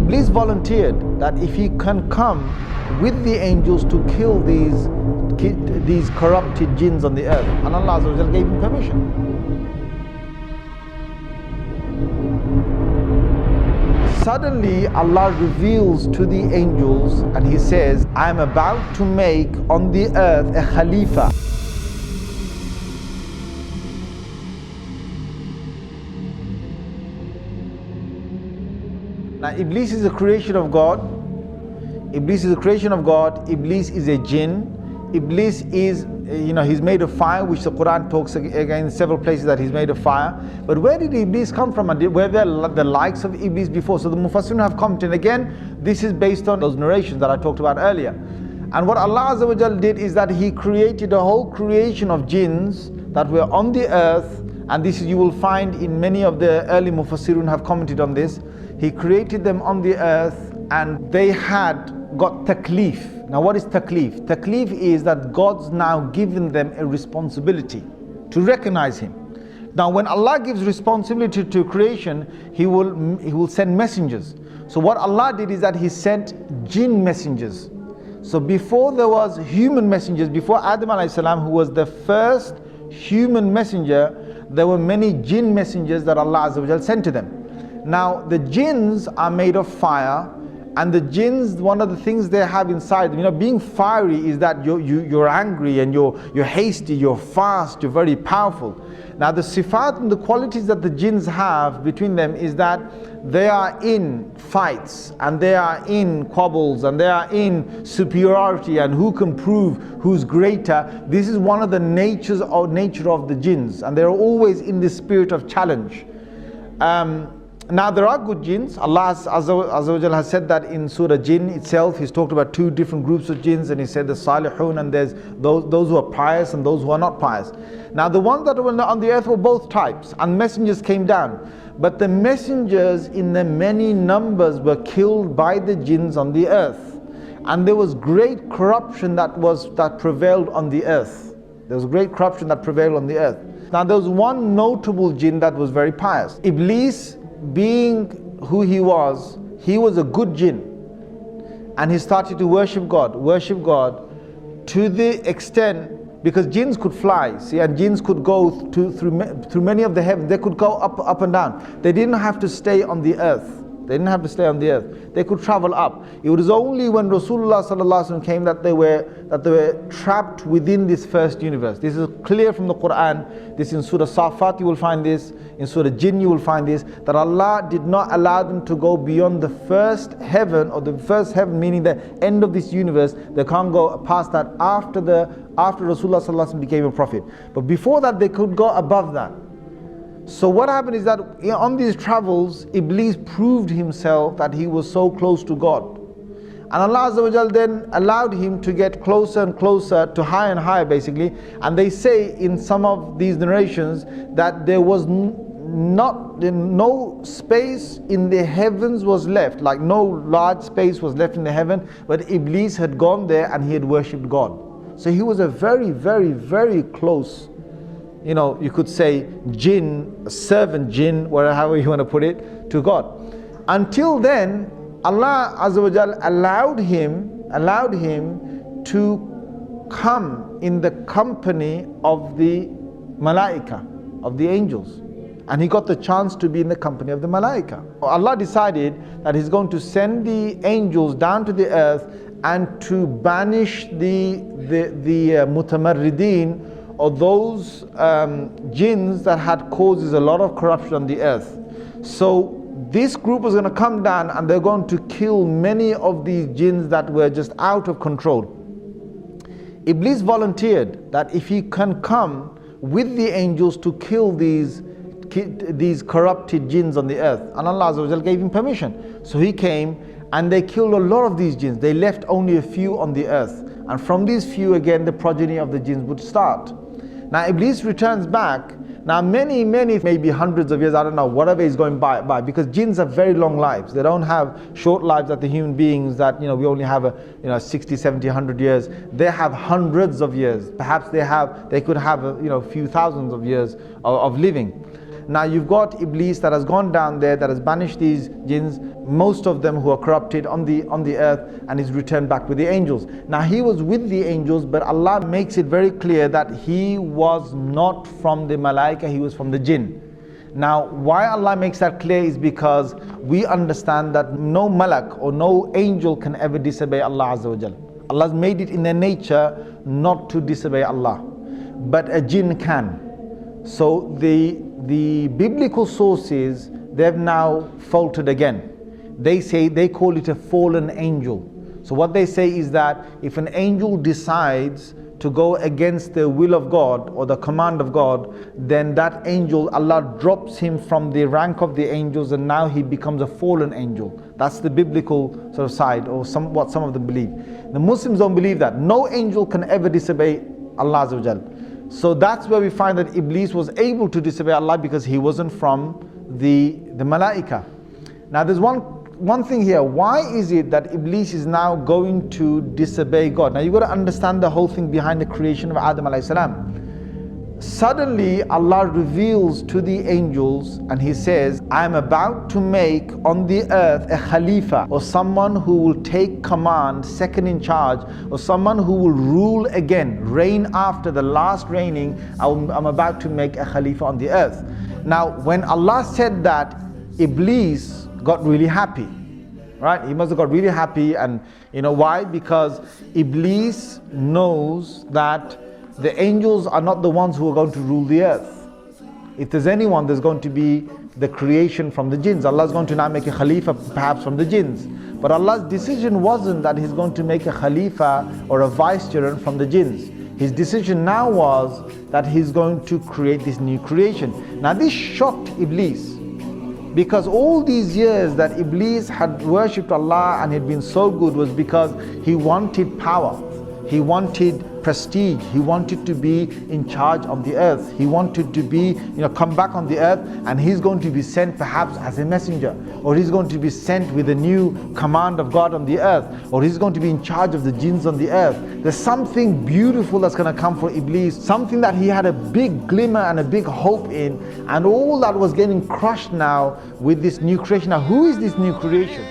Iblis volunteered that if he can come with the angels to kill these corrupted jinns on the earth, and Allah Azza wa Jal gave him permission. Suddenly Allah reveals to the angels and He says, I am about to make on the earth a Khalifa. Now Iblis is a creation of God. Iblis is a creation of God. Iblis is a jinn. Iblis is, he's made of fire, which the Quran talks again in several places that he's made of fire. But where did Iblis come from? And were there the likes of Iblis before? So the Mufassirun have commented. Again, this is based on those narrations that I talked about earlier. And what Allah Azza wa Jal did is that He created a whole creation of jinns that were on the earth. And this you will find in many of the early Mufassirun have commented on this. He created them on the earth and they had got taklif. Now what is taklif? Taklif is that God's now given them a responsibility to recognize Him. Now when Allah gives responsibility to creation, He will send messengers. So what Allah did is that He sent jinn messengers. So before there was human messengers, before Adam alayhi salam, who was the first human messenger, there were many jinn messengers that Allah Azza wa Jal sent to them. Now the jinns are made of fire, and the jinns, one of the things they have inside them, being fiery is that you're angry and you're hasty, you're fast, you're very powerful. Now the sifat and the qualities that the jinns have between them is that they are in fights and they are in quabbles and they are in superiority and who can prove who's greater. This is one of the nature of the jinns, and they're always in the spirit of challenge. Now there are good jinns. Allah Azza wa Jal has said that in Surah Jinn itself. He's talked about two different groups of jinns, and He said the salihun, and there's those who are pious and those who are not pious. Now the ones that were on the earth were both types, and messengers came down. But the messengers in the many numbers were killed by the jinns on the earth. And there was great corruption that prevailed on the earth. There was great corruption that prevailed on the earth. Now there was one notable jinn that was very pious. Iblis, being who he was a good jinn, and he started to worship God to the extent, because jinns could fly, see, and jinns could go through many of the heavens. They could go up and down. They didn't have to stay on the earth. They could travel up. It was only when Rasulullah sallallahu alaihi wasallam came that they were trapped within this first universe. This is clear from the Quran. This in Surah Safat you will find this. In Surah Jinn you will find this. That Allah did not allow them to go beyond the first heaven, or the first heaven meaning the end of this universe. They can't go past that after Rasulullah sallallahu alaihi wasallam became a prophet. But before that they could go above that. So what happened is that on these travels, Iblis proved himself that he was so close to God. And Allah Azza wa Jal then allowed him to get closer and closer, to higher and higher basically. And they say in some of these narrations that there was no space in the heavens was left, like no large space was left in the heaven, but Iblis had gone there and he had worshipped God. So he was a very, very, very close, you could say jinn, servant jinn, however you want to put it, to God. Until then, Allah Azza wa Jal allowed him to come in the company of the malaika, of the angels. And he got the chance to be in the company of the malaika. Allah decided that He's going to send the angels down to the earth and to banish the mutamarrideen, or those jinns that had causes a lot of corruption on the earth. So this group was going to come down and they're going to kill many of these jinns that were just out of control. Iblis volunteered that if he can come with the angels to kill these corrupted jinns on the earth, and Allah Azza wa Jal gave him permission. So he came and they killed a lot of these jinns. They left only a few on the earth, and from these few again the progeny of the jinns would start. Now Iblis returns back. Now many, maybe hundreds of years, I don't know, whatever is going by, because jinns have very long lives. They don't have short lives that the human beings that, we only have 60, 70, 100 years. They have hundreds of years. Perhaps they could have a few thousands of years of living. Now you've got Iblis that has gone down there, that has banished these jinns, most of them who are corrupted on the earth, and is returned back with the angels. Now he was with the angels, but Allah makes it very clear that he was not from the malaika, he was from the jinn. Now why Allah makes that clear is because we understand that no malak or no angel can ever disobey Allah Azza wa Jal. Allah's made it in their nature not to disobey Allah, but a jinn can. So the biblical sources, they've now faltered again. They call it a fallen angel. So what they say is that if an angel decides to go against the will of God or the command of God, then that angel, Allah drops him from the rank of the angels, and now he becomes a fallen angel. That's the biblical sort of side, or what some of them believe. The Muslims don't believe that. No angel can ever disobey Allah Azza wa Jal. So that's where we find that Iblis was able to disobey Allah, because he wasn't from the malaika. Now there's one thing here. Why is it that Iblis is now going to disobey God? Now you've got to understand the whole thing behind the creation of Adam alayhi salam. Suddenly Allah reveals to the angels and he says, I am about to make on the earth a Khalifa, or someone who will take command, second in charge, or someone who will rule again, reign after the last reigning. I'm about to make a Khalifa on the earth. Now when Allah said that, Iblis got really happy, right? He must have got really happy. And you know why? Because Iblis knows that the angels are not the ones who are going to rule the earth. If there's anyone, there's going to be the creation from the jinns. Allah's going to now make a Khalifa perhaps from the jinns. But Allah's decision wasn't that He's going to make a Khalifa or a vicegerent from the jinns. His decision now was that He's going to create this new creation. Now this shocked Iblis, because all these years that Iblis had worshipped Allah and had been so good was because he wanted power, he wanted prestige, he wanted to be in charge of the earth, he wanted to be, come back on the earth, and he's going to be sent perhaps as a messenger, or he's going to be sent with a new command of God on the earth, or he's going to be in charge of the jinns on the earth. There's something beautiful that's going to come for Iblis, something that he had a big glimmer and a big hope in, and all that was getting crushed now with this new creation. Now who is this new creation?